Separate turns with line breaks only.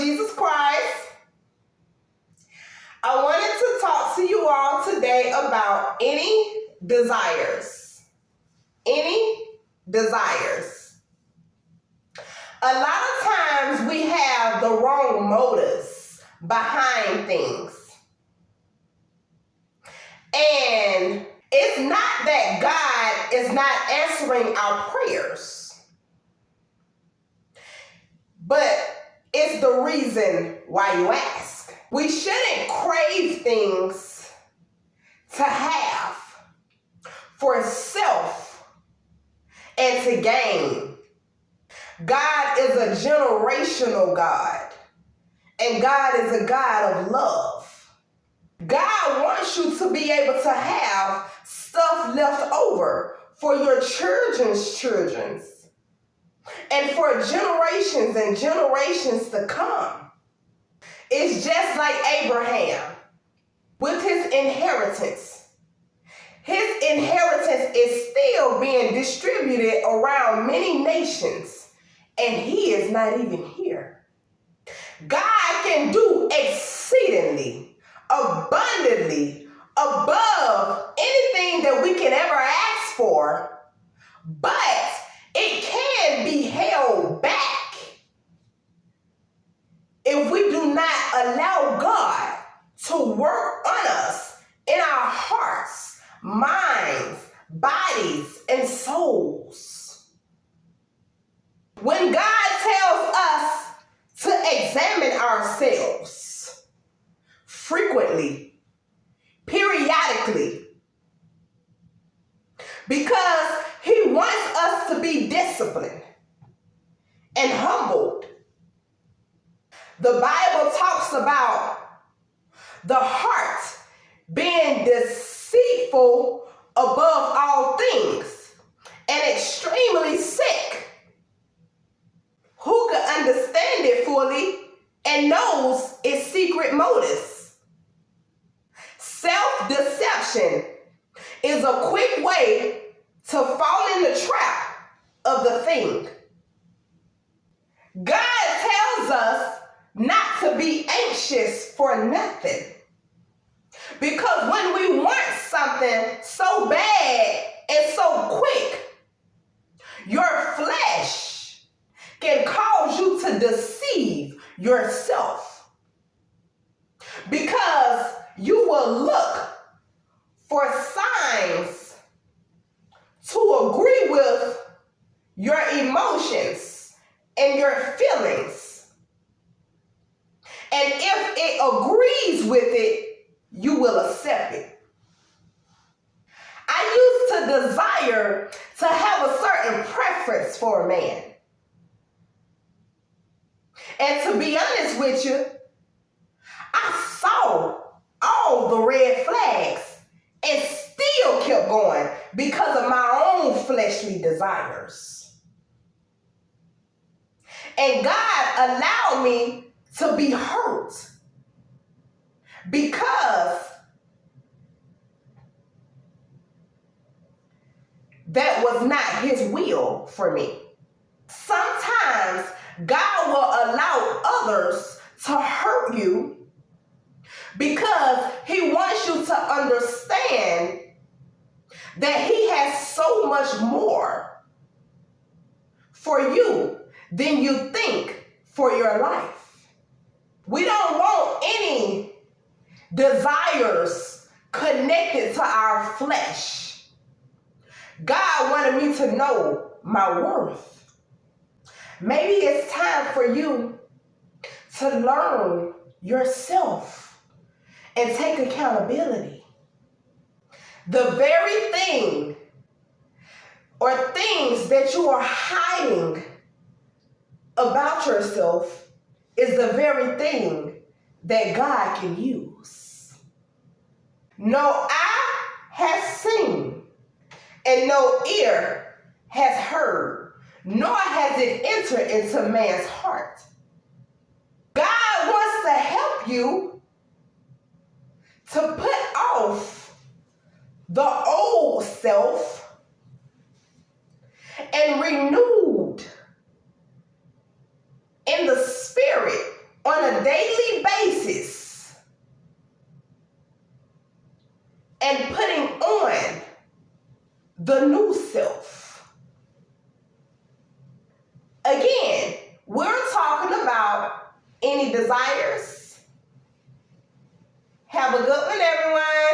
Jesus Christ. I wanted to talk to you all today about any desires. Any desires. A lot of times we have the wrong motives behind things. And it's not that God is not answering our prayers, but it's the reason why you ask. We shouldn't crave things to have for self and to gain. God is a generational God, and God is a God of love. God wants you to be able to have stuff left over for your children's children and for generations and generations to come. It's just like Abraham with his inheritance. His inheritance is still being distributed around many nations, and he is not even here. God can do exceedingly, abundantly, above anything that we can ever ask for, but it can be held back if we do not allow God to work on us in our hearts, minds, bodies, and souls. When God tells us to examine ourselves frequently, periodically, because he wants us to be disciplined and humbled. The Bible talks about the heart being deceitful above all things and extremely sick. Who can understand it fully and knows its secret motives? Self-deception is a quick way to fall in the trap of the thing. God tells us not to be anxious for nothing. Because when we want something so bad and so quick, your flesh can cause you to deceive yourself. Because you will look for signs to agree with your emotions and your feelings. And if it agrees with it, you will accept it. I used to desire to have a certain preference for a man. And to be honest with you, I saw all the red flags and still kept going because of my own fleshly desires. And God allowed me to be hurt because that was not his will for me. Sometimes God will allow others to hurt you because he wants you to understand that he has so much more for you than you think for your life. We don't want any desires connected to our flesh. God wanted me to know my worth. Maybe it's time for you to learn yourself and take accountability. The very thing or things that you are hiding about yourself is the very thing that God can use. No eye has seen and no ear has heard, nor has it entered into man's heart. God wants to help you to put off the old self and renewed in the spirit on a daily basis and putting on the new self. Again, we're talking about any desires. Have a good one, everyone.